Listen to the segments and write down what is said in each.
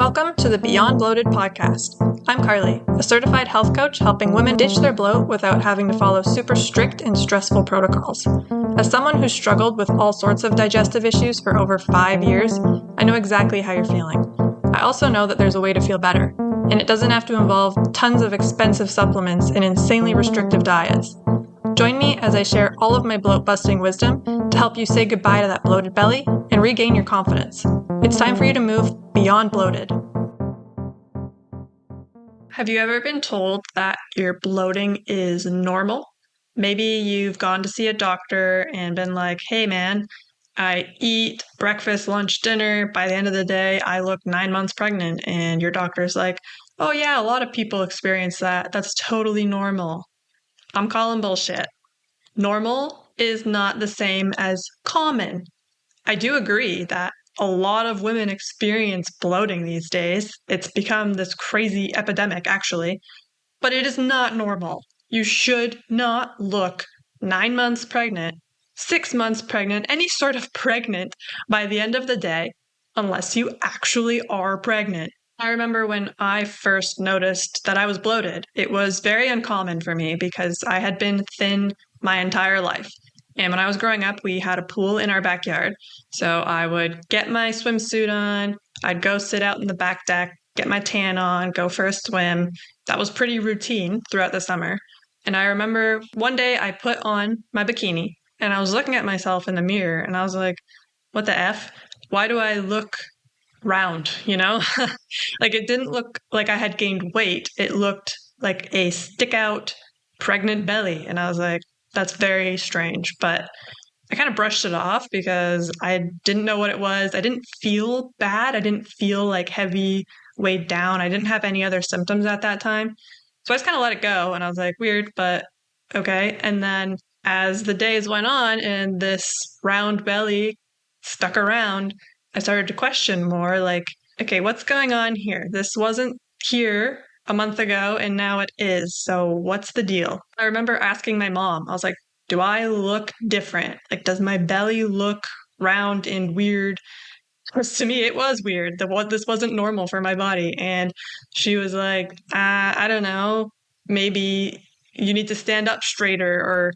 Welcome to the Beyond Bloated Podcast. I'm Carly, a certified health coach helping women ditch their bloat without having to follow super strict and stressful protocols. As someone who's struggled with all sorts of digestive issues for over 5 years, I know exactly how you're feeling. I also know that there's a way to feel better, and it doesn't have to involve tons of expensive supplements and insanely restrictive diets. Join me as I share all of my bloat-busting wisdom to help you say goodbye to that bloated belly and regain your confidence. It's time for you to move beyond bloated. Have you ever been told that your bloating is normal? Maybe you've gone to see a doctor and been like, hey man, I eat breakfast, lunch, dinner. By the end of the day, I look 9 months pregnant. And your doctor's like, oh yeah, a lot of people experience that. That's totally normal. I'm calling bullshit. Normal is not the same as common. I do agree that a lot of women experience bloating these days. It's become this crazy epidemic, actually, but it is not normal. You should not look 9 months pregnant, 6 months pregnant, any sort of pregnant by the end of the day, unless you actually are pregnant. I remember when I first noticed that I was bloated. It was very uncommon for me because I had been thin my entire life. And when I was growing up, we had a pool in our backyard. So I would get my swimsuit on, I'd go sit out in the back deck, get my tan on, go for a swim. That was pretty routine throughout the summer. And I remember one day I put on my bikini and I was looking at myself in the mirror and I was like, what the F? Why do I look round, Like it didn't look like I had gained weight. It looked like a stick out pregnant belly. And I was like, that's very strange. But I kind of brushed it off because I didn't know what it was. I didn't feel bad. I didn't feel like heavy, weighed down. I didn't have any other symptoms at that time. So I just kind of let it go. And I was like, weird, but okay. And then as the days went on and this round belly stuck around, I started to question more like, okay, what's going on here? This wasn't here a month ago and now it is. So what's the deal? I remember asking my mom, I was like, do I look different? Like, does my belly look round and weird? Because to me, it was weird. This wasn't normal for my body. And she was like, I don't know, maybe you need to stand up straighter or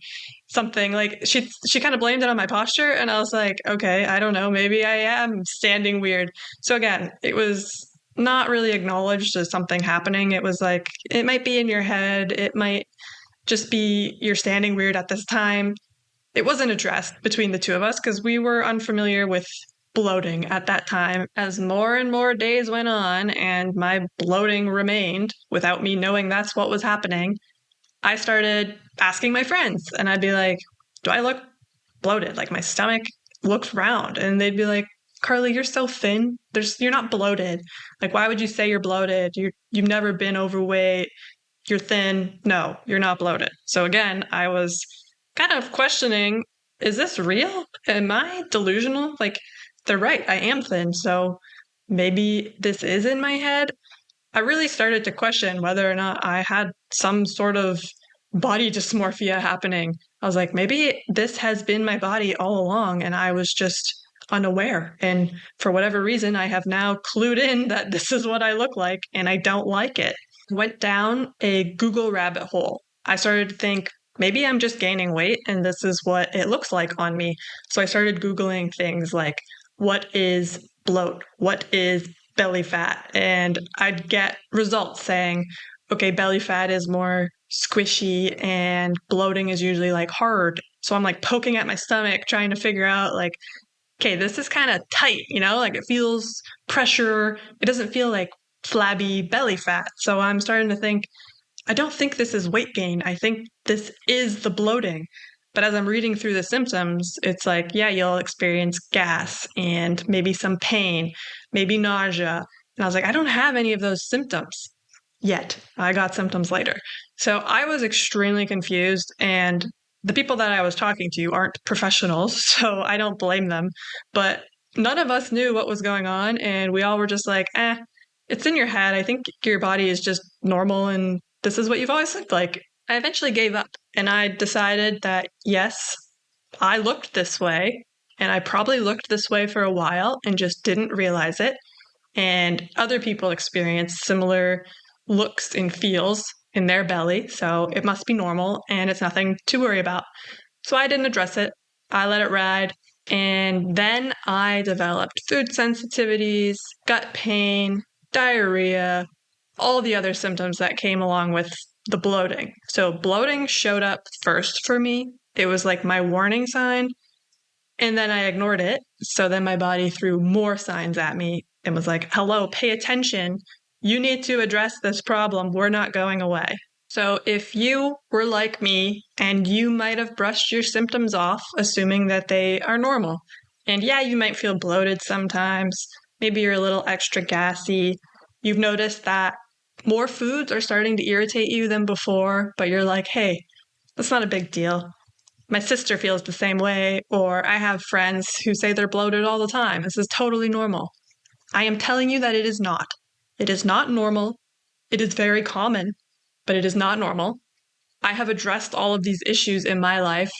something. Like she kind of blamed it on my posture. And I was like, okay, I don't know, maybe I am standing weird. So again, it was not really acknowledged as something happening. It was like, it might be in your head. It might just be you're standing weird at this time. It wasn't addressed between the two of us because we were unfamiliar with bloating at that time. As more and more days went on and my bloating remained without me knowing that's what was happening, I started asking my friends and I'd be like, do I look bloated? Like my stomach looks round. And they'd be like, Carly, you're so thin. You're not bloated. Like, why would you say you're bloated? You've never been overweight. You're thin. No, you're not bloated. So again, I was kind of questioning, is this real? Am I delusional? Like, they're right. I am thin. So maybe this is in my head. I really started to question whether or not I had some sort of body dysmorphia happening. I was like, maybe this has been my body all along and I was just unaware. And for whatever reason, I have now clued in that this is what I look like and I don't like it. Went down a Google rabbit hole. I started to think, maybe I'm just gaining weight and this is what it looks like on me. So I started Googling things like, what is bloat? What is belly fat? And I'd get results saying, okay, belly fat is more squishy and bloating is usually like hard. So I'm like poking at my stomach, trying to figure out like, okay, this is kind of tight, like it feels pressure. It doesn't feel like flabby belly fat. So I'm starting to think, I don't think this is weight gain. I think this is the bloating. But as I'm reading through the symptoms, it's like, yeah, you'll experience gas and maybe some pain, maybe nausea. And I was like, I don't have any of those symptoms yet. I got symptoms later. So I was extremely confused. And the people that I was talking to aren't professionals, so I don't blame them. But none of us knew what was going on. And we all were just like, it's in your head. I think your body is just normal and this is what you've always looked like. I eventually gave up and I decided that, yes, I looked this way and I probably looked this way for a while and just didn't realize it. and other people experience similar looks and feels in their belly, so it must be normal and it's nothing to worry about. So I didn't address it. I let it ride. And then I developed food sensitivities, gut pain, diarrhea, all the other symptoms that came along with the bloating. So bloating showed up first for me. It was like my warning sign. And then I ignored it. So then my body threw more signs at me and was like, hello, pay attention. You need to address this problem. We're not going away. So if you were like me and you might have brushed your symptoms off, assuming that they are normal, and yeah, you might feel bloated sometimes, maybe you're a little extra gassy, you've noticed that more foods are starting to irritate you than before, but you're like, hey, that's not a big deal. My sister feels the same way, or I have friends who say they're bloated all the time. This is totally normal. I am telling you that it is not. It is not normal. It is very common, but it is not normal. I have addressed all of these issues in my life,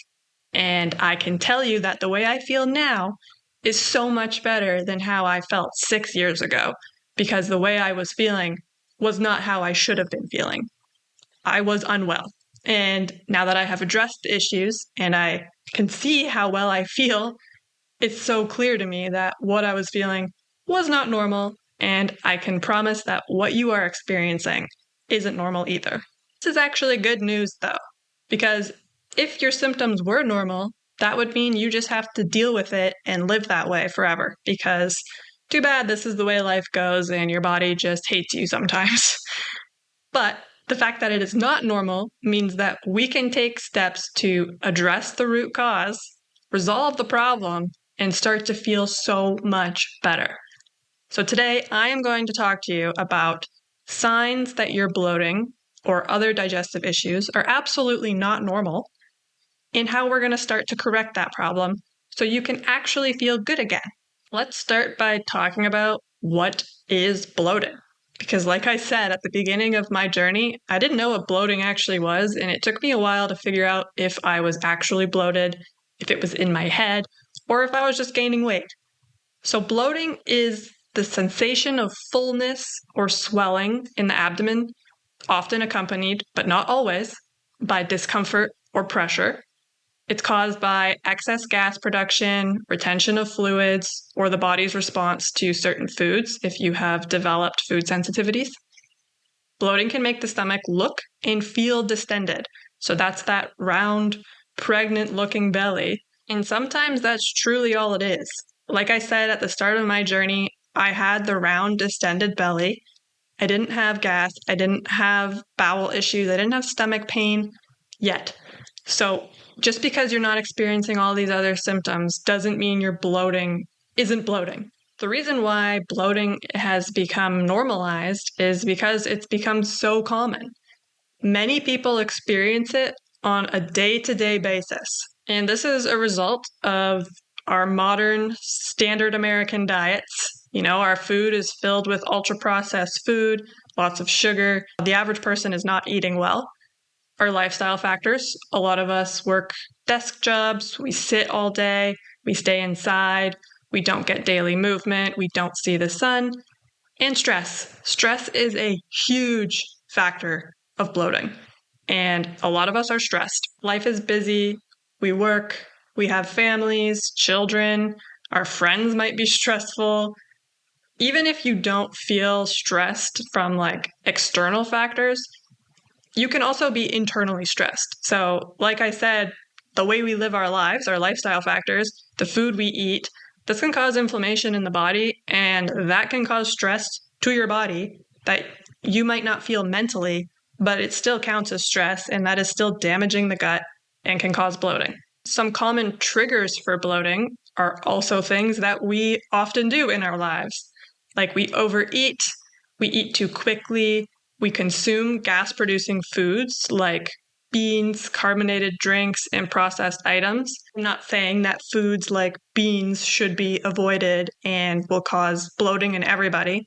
and I can tell you that the way I feel now is so much better than how I felt 6 years ago, because the way I was feeling was not how I should have been feeling. I was unwell. And now that I have addressed the issues and I can see how well I feel, it's so clear to me that what I was feeling was not normal, and I can promise that what you are experiencing isn't normal either. This is actually good news, though, because if your symptoms were normal, that would mean you just have to deal with it and live that way forever, because too bad this is the way life goes and your body just hates you sometimes. But the fact that it is not normal means that we can take steps to address the root cause, resolve the problem, and start to feel so much better. So today I am going to talk to you about signs that you're bloating or other digestive issues are absolutely not normal, and how we're going to start to correct that problem so you can actually feel good again. Let's start by talking about what is bloating. Because like I said at the beginning of my journey, I didn't know what bloating actually was, and it took me a while to figure out if I was actually bloated, if it was in my head, or if I was just gaining weight. So bloating is the sensation of fullness or swelling in the abdomen, often accompanied, but not always, by discomfort or pressure. It's caused by excess gas production, retention of fluids, or the body's response to certain foods if you have developed food sensitivities. Bloating can make the stomach look and feel distended. So that's that round, pregnant-looking belly. And sometimes that's truly all it is. Like I said at the start of my journey, I had the round, distended belly. I didn't have gas. I didn't have bowel issues. I didn't have stomach pain yet. So just because you're not experiencing all these other symptoms doesn't mean your bloating isn't bloating. The reason why bloating has become normalized is because it's become so common. Many people experience it on a day-to-day basis. And this is a result of our modern standard American diets. You know, our food is filled with ultra-processed food, lots of sugar. The average person is not eating well. Our lifestyle factors. A lot of us work desk jobs, we sit all day, we stay inside, we don't get daily movement, we don't see the sun, and stress. Stress is a huge factor of bloating, and a lot of us are stressed. Life is busy, we work, we have families, children, our friends might be stressful. Even if you don't feel stressed from like external factors, you can also be internally stressed. So, like I said, the way we live our lives, our lifestyle factors, the food we eat, this can cause inflammation in the body, and that can cause stress to your body that you might not feel mentally, but it still counts as stress, and that is still damaging the gut and can cause bloating. Some common triggers for bloating are also things that we often do in our lives. Like we overeat, we eat too quickly, we consume gas-producing foods like beans, carbonated drinks, and processed items. I'm not saying that foods like beans should be avoided and will cause bloating in everybody,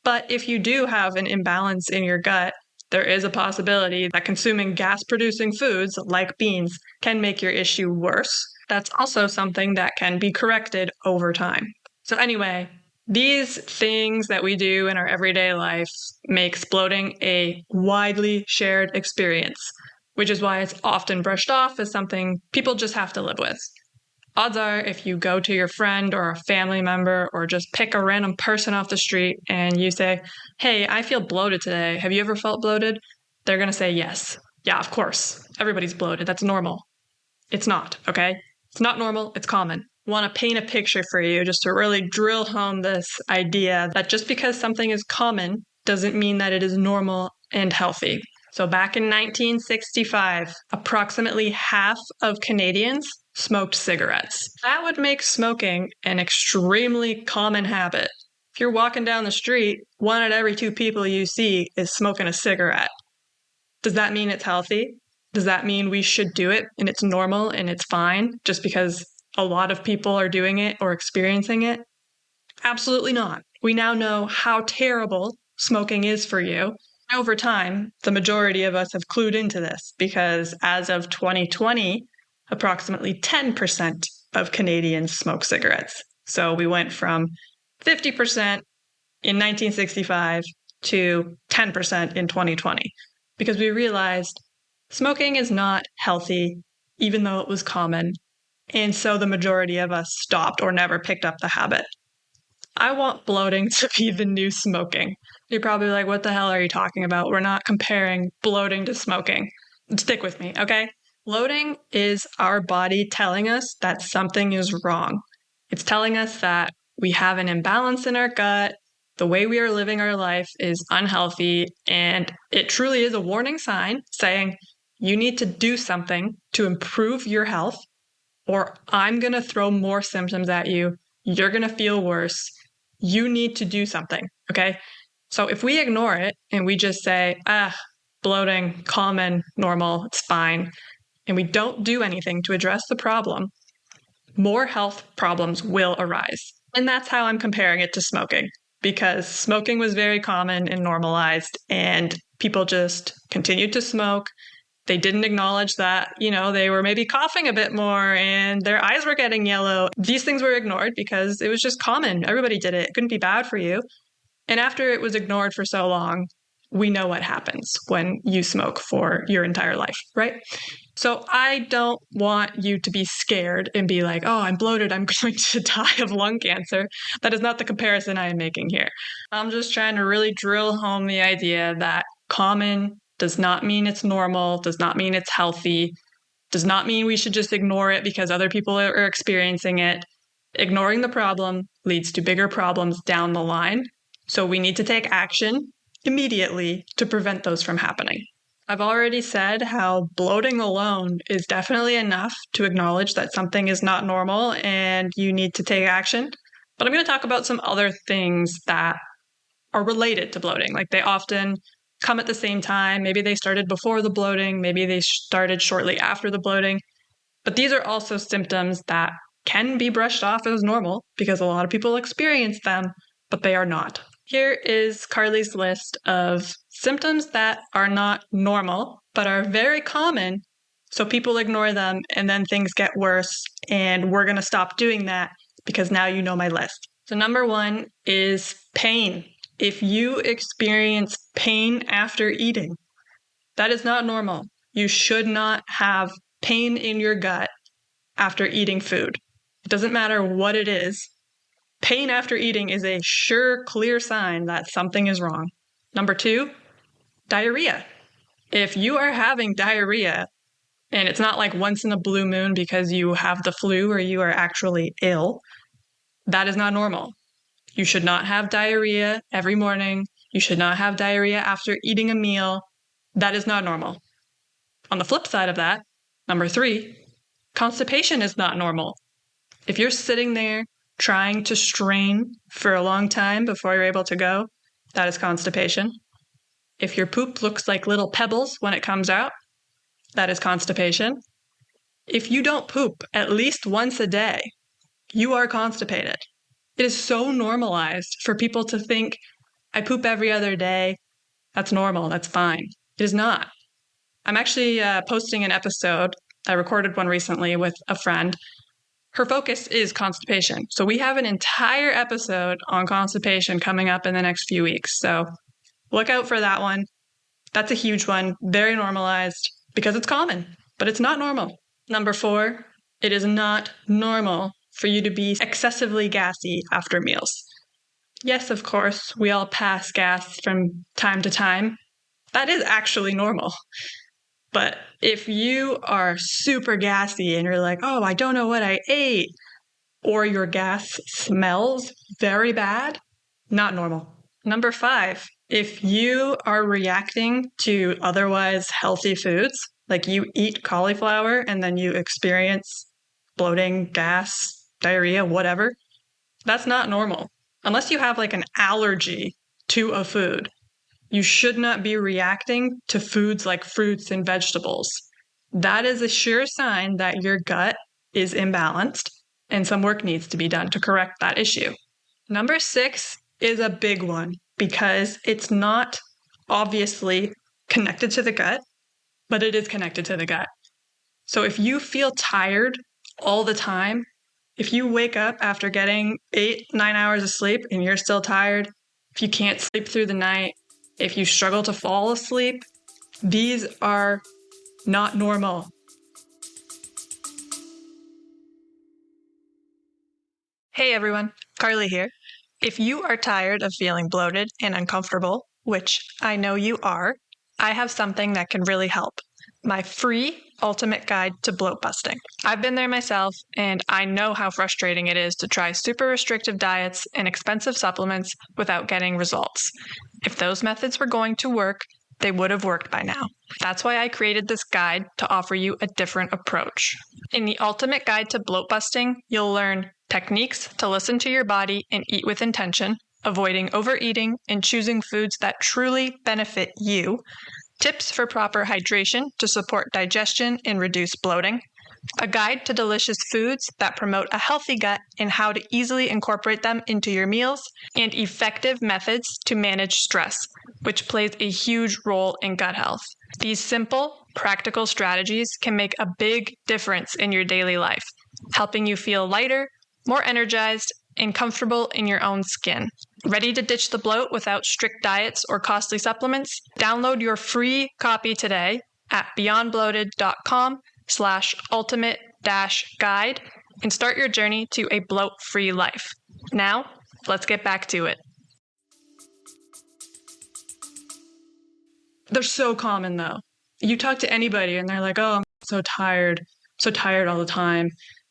but if you do have an imbalance in your gut, there is a possibility that consuming gas-producing foods like beans can make your issue worse. That's also something that can be corrected over time. So anyway, These things that we do in our everyday life makes bloating a widely shared experience, which is why it's often brushed off as something people just have to live with. Odds are, if you go to your friend or a family member or just pick a random person off the street and you say, "Hey, I feel bloated today. Have you ever felt bloated?" They're going to say yes. Yeah, of course. Everybody's bloated. That's normal. It's not, okay? It's not normal. It's common. I want to paint a picture for you just to really drill home this idea that just because something is common doesn't mean that it is normal and healthy. So back in 1965, approximately half of Canadians smoked cigarettes. That would make smoking an extremely common habit. If you're walking down the street, 1 out of every 2 people you see is smoking a cigarette. Does that mean it's healthy? Does that mean we should do it and it's normal and it's fine just because a lot of people are doing it or experiencing it? Absolutely not. We now know how terrible smoking is for you. Over time, the majority of us have clued into this because as of 2020, approximately 10% of Canadians smoke cigarettes. So we went from 50% in 1965 to 10% in 2020 because we realized smoking is not healthy, even though it was common. And so the majority of us stopped or never picked up the habit. I want bloating to be the new smoking. You're probably like, what the hell are you talking about? We're not comparing bloating to smoking. Stick with me, okay? Bloating is our body telling us that something is wrong. It's telling us that we have an imbalance in our gut, the way we are living our life is unhealthy, and it truly is a warning sign saying you need to do something to improve your health, or I'm going to throw more symptoms at you. You're going to feel worse. You need to do something, okay? So if we ignore it and we just say, bloating, common, normal, it's fine, and we don't do anything to address the problem, more health problems will arise. And that's how I'm comparing it to smoking, because smoking was very common and normalized, and people just continued to smoke. They didn't acknowledge that, they were maybe coughing a bit more and their eyes were getting yellow. These things were ignored because it was just common. Everybody did it. It couldn't be bad for you. And after it was ignored for so long, we know what happens when you smoke for your entire life, right? So I don't want you to be scared and be like, oh, I'm bloated, I'm going to die of lung cancer. That is not the comparison I am making here. I'm just trying to really drill home the idea that common does not mean it's normal, does not mean it's healthy, does not mean we should just ignore it because other people are experiencing it. Ignoring the problem leads to bigger problems down the line. So we need to take action immediately to prevent those from happening. I've already said how bloating alone is definitely enough to acknowledge that something is not normal and you need to take action. But I'm going to talk about some other things that are related to bloating. Like they often come at the same time. Maybe they started before the bloating. Maybe they started shortly after the bloating. But these are also symptoms that can be brushed off as normal because a lot of people experience them, but they are not. Here is Carly's list of symptoms that are not normal, but are very common. So people ignore them and then things get worse. And we're going to stop doing that because now you know my list. So number 1 is pain. If you experience pain after eating, that is not normal. You should not have pain in your gut after eating food. It doesn't matter what it is. Pain after eating is a sure, clear sign that something is wrong. Number 2, diarrhea. If you are having diarrhea, and it's not like once in a blue moon because you have the flu or you are actually ill, that is not normal. You should not have diarrhea every morning. You should not have diarrhea after eating a meal. That is not normal. On the flip side of that, number 3, constipation is not normal. If you're sitting there trying to strain for a long time before you're able to go, that is constipation. If your poop looks like little pebbles when it comes out, that is constipation. If you don't poop at least once a day, you are constipated. It is so normalized for people to think, I poop every other day. That's normal. That's fine. It is not. I'm actually posting an episode. I recorded one recently with a friend her focus is constipation. So we have an entire episode on constipation coming up in the next few weeks. So look out for that one. That's a huge one, very normalized because it's common, but it's not normal. Number 4, it is not normal for you to be excessively gassy after meals. Yes, of course, we all pass gas from time to time. That is actually normal. But if you are super gassy and you're like, oh, I don't know what I ate, or your gas smells very bad, not normal. Number 5, if you are reacting to otherwise healthy foods, like you eat cauliflower and then you experience bloating, gas, diarrhea, whatever, that's not normal. Unless you have like an allergy to a food, you should not be reacting to foods like fruits and vegetables. That is a sure sign that your gut is imbalanced and some work needs to be done to correct that issue. Number 6 is a big one because it's not obviously connected to the gut, but it is connected to the gut. So if you feel tired all the time, if you wake up after getting 8-9 hours of sleep and you're still tired, if you can't sleep through the night, if you struggle to fall asleep, these are not normal. Hey everyone, Carly here. If you are tired of feeling bloated and uncomfortable, which I know you are, I have something that can really help. My free ultimate guide to bloat busting. I've been there myself, and I know how frustrating it is to try super restrictive diets and expensive supplements without getting results. If those methods were going to work, they would have worked by now. That's why I created this guide to offer you a different approach. In the ultimate guide to bloat busting, you'll learn techniques to listen to your body and eat with intention, avoiding overeating and choosing foods that truly benefit you, tips for proper hydration to support digestion and reduce bloating, a guide to delicious foods that promote a healthy gut and how to easily incorporate them into your meals, and effective methods to manage stress, which plays a huge role in gut health. These simple, practical strategies can make a big difference in your daily life, helping you feel lighter, more energized, and comfortable in your own skin. Ready to ditch the bloat without strict diets or costly supplements? Download your free copy today at beyondbloated.com/ultimate-guide and start your journey to a bloat-free life. Now, let's get back to it. They're so common though. You talk to anybody and they're like, oh, I'm so tired all the time.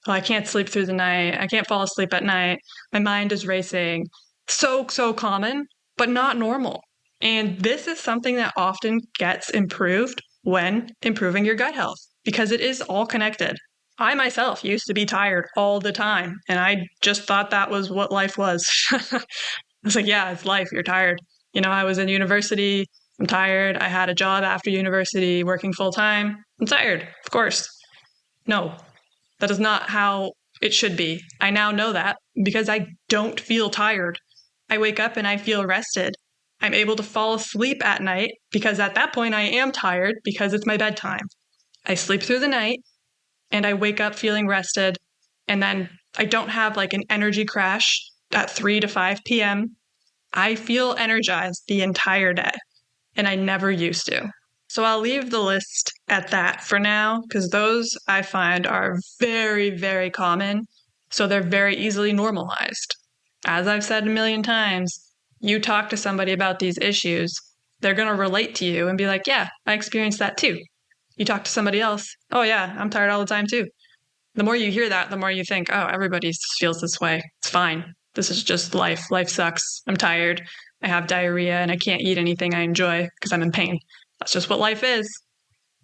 Oh, I can't sleep through the night. I can't fall asleep at night. My mind is racing. So common, but not normal. And this is something that often gets improved when improving your gut health because it is all connected. I myself used to be tired all the time, and I just thought that was what life was. I was like, yeah, it's life. You're tired. You know, I was in university. I'm tired. I had a job after university working full time. I'm tired, of course. No, that is not how it should be. I now know that because I don't feel tired. I wake up and I feel rested. I'm able to fall asleep at night because at that point I am tired because it's my bedtime. I sleep through the night and I wake up feeling rested, and then I don't have like an energy crash at 3 to 5 p.m. I feel energized the entire day, and I never used to. So I'll leave the list at that for now because those I find are very, very common, so they're very easily normalized. As I've said a million times, you talk to somebody about these issues, they're going to relate to you and be like, yeah, I experienced that too. You talk to somebody else, oh yeah, I'm tired all the time too. The more you hear that, the more you think, oh, everybody feels this way. It's fine. This is just life. Life sucks. I'm tired. I have diarrhea and I can't eat anything I enjoy because I'm in pain. That's just what life is.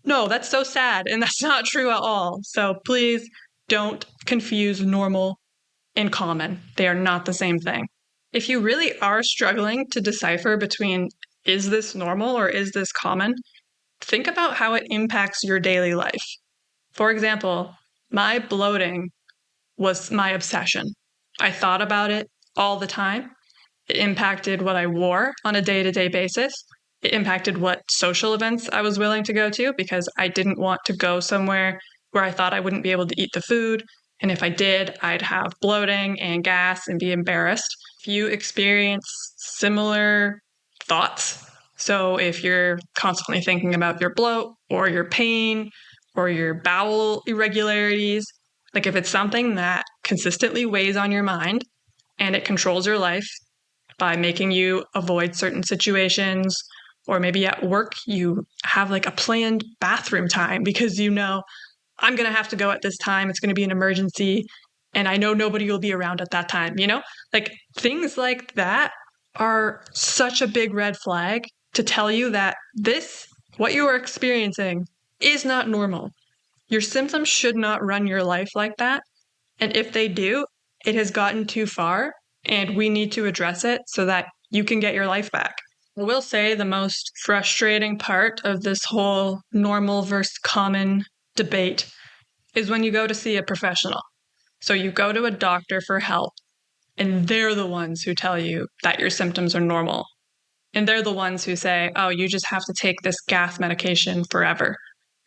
No, that's so sad. And that's not true at all. So please don't confuse normal and common. They are not the same thing. If you really are struggling to decipher between is this normal or is this common, think about how it impacts your daily life. For example, my bloating was my obsession. I thought about it all the time. It impacted what I wore on a day-to-day basis. It impacted what social events I was willing to go to because I didn't want to go somewhere where I thought I wouldn't be able to eat the food. And if I did, I'd have bloating and gas and be embarrassed. If you experience similar thoughts, so if you're constantly thinking about your bloat or your pain or your bowel irregularities, like if it's something that consistently weighs on your mind and it controls your life by making you avoid certain situations, or maybe at work you have like a planned bathroom time because you know I'm going to have to go at this time. It's going to be an emergency. And I know nobody will be around at that time, Like things like that are such a big red flag to tell you that what you are experiencing, is not normal. Your symptoms should not run your life like that. And if they do, it has gotten too far and we need to address it so that you can get your life back. I will say the most frustrating part of this whole normal versus common debate is when you go to see a professional. So you go to a doctor for help, and they're the ones who tell you that your symptoms are normal. And they're the ones who say, oh, you just have to take this gas medication forever,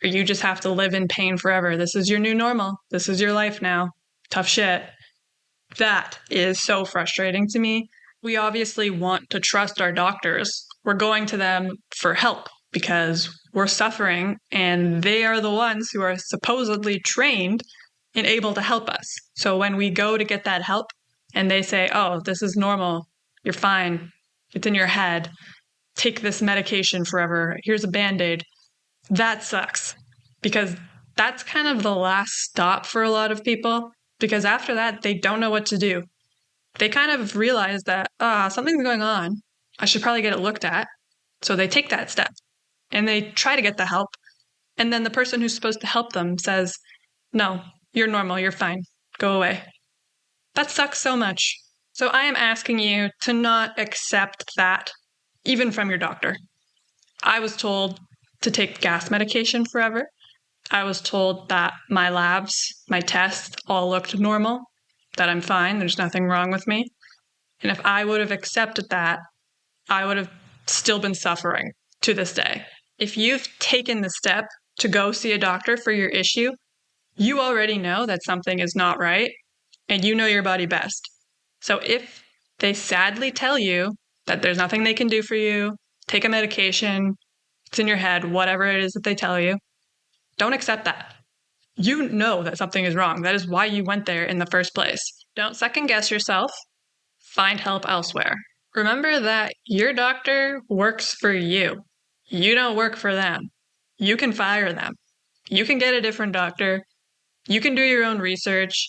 or you just have to live in pain forever. This is your new normal. This is your life now. Tough shit. That is so frustrating to me. We obviously want to trust our doctors. We're going to them for help because we're suffering and they are the ones who are supposedly trained and able to help us. So when we go to get that help and they say, oh, this is normal, you're fine, it's in your head, take this medication forever, here's a Band-Aid, that sucks. Because that's kind of the last stop for a lot of people. Because after that, they don't know what to do. They kind of realize that, something's going on. I should probably get it looked at. So they take that step and they try to get the help. And then the person who's supposed to help them says, no, you're normal, you're fine, go away. That sucks so much. So I am asking you to not accept that, even from your doctor. I was told to take gas medication forever. I was told that my labs, my tests all looked normal, that I'm fine, there's nothing wrong with me. And if I would have accepted that, I would have still been suffering to this day. If you've taken the step to go see a doctor for your issue, you already know that something is not right, and you know your body best. So if they sadly tell you that there's nothing they can do for you, take a medication, it's in your head, whatever it is that they tell you, don't accept that. You know that something is wrong. That is why you went there in the first place. Don't second guess yourself. Find help elsewhere. Remember that your doctor works for you. You don't work for them. You can fire them. You can get a different doctor. You can do your own research.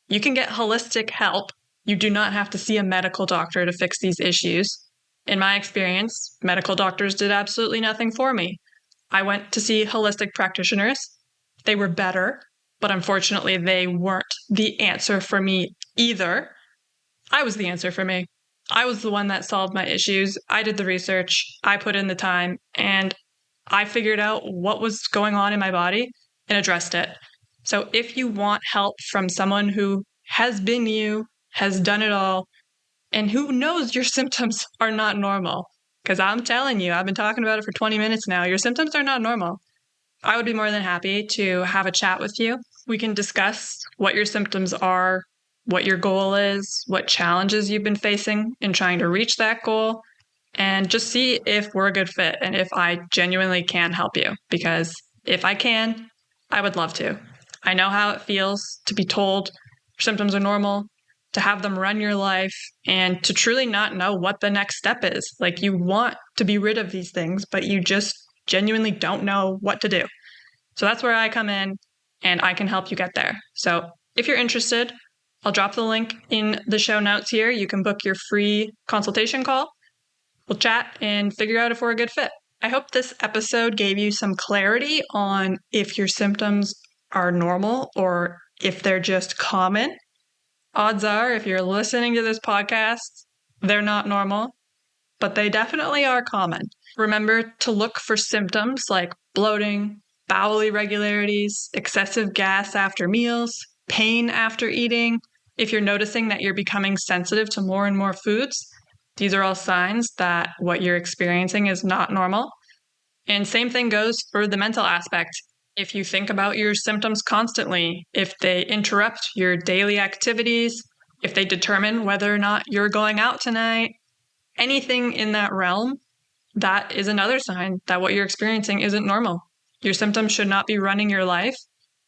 You can get holistic help. You do not have to see a medical doctor to fix these issues. In my experience, medical doctors did absolutely nothing for me. I went to see holistic practitioners. They were better, but unfortunately they weren't the answer for me either. I was the answer for me. I was the one that solved my issues. I did the research. I put in the time, and I figured out what was going on in my body and addressed it. So if you want help from someone who has been you, has done it all, and who knows your symptoms are not normal, because I'm telling you, I've been talking about it for 20 minutes now, your symptoms are not normal. I would be more than happy to have a chat with you. We can discuss what your symptoms are, what your goal is, what challenges you've been facing in trying to reach that goal, and just see if we're a good fit and if I genuinely can help you. Because if I can, I would love to. I know how it feels to be told your symptoms are normal, to have them run your life, and to truly not know what the next step is. Like, you want to be rid of these things, but you just genuinely don't know what to do. So that's where I come in, and I can help you get there. So if you're interested, I'll drop the link in the show notes here. You can book your free consultation call. We'll chat and figure out if we're a good fit. I hope this episode gave you some clarity on if your symptoms are normal or if they're just common. Odds are, if you're listening to this podcast, they're not normal, but they definitely are common. Remember to look for symptoms like bloating, bowel irregularities, excessive gas after meals, pain after eating. If you're noticing that you're becoming sensitive to more and more foods, these are all signs that what you're experiencing is not normal. And same thing goes for the mental aspect. If you think about your symptoms constantly, if they interrupt your daily activities, if they determine whether or not you're going out tonight, anything in that realm, that is another sign that what you're experiencing isn't normal. Your symptoms should not be running your life.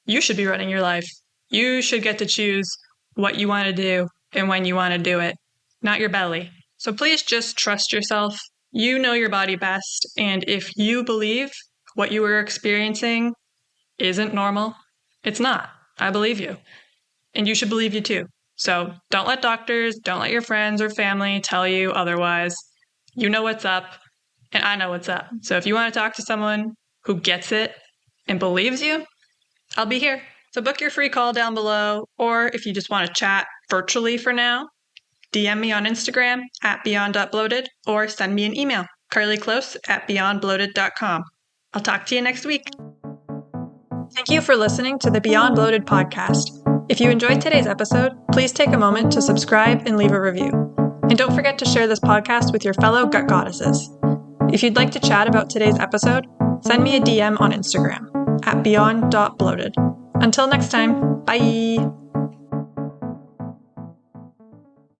You should be running your life. You should get to choose what you want to do and when you want to do it, not your belly. So please just trust yourself. You know your body best. And if you believe what you are experiencing isn't normal, it's not. I believe you. And you should believe you too. So don't let doctors, don't let your friends or family tell you otherwise. You know what's up, and I know what's up. So if you want to talk to someone who gets it and believes you, I'll be here. So book your free call down below, or if you just want to chat virtually for now, DM me on Instagram at beyond.bloated, or send me an email, carlyclose@beyondbloated.com. I'll talk to you next week. Thank you for listening to the Beyond Bloated podcast. If you enjoyed today's episode, please take a moment to subscribe and leave a review. And don't forget to share this podcast with your fellow gut goddesses. If you'd like to chat about today's episode, send me a DM on Instagram at beyond.bloated. Until next time, bye!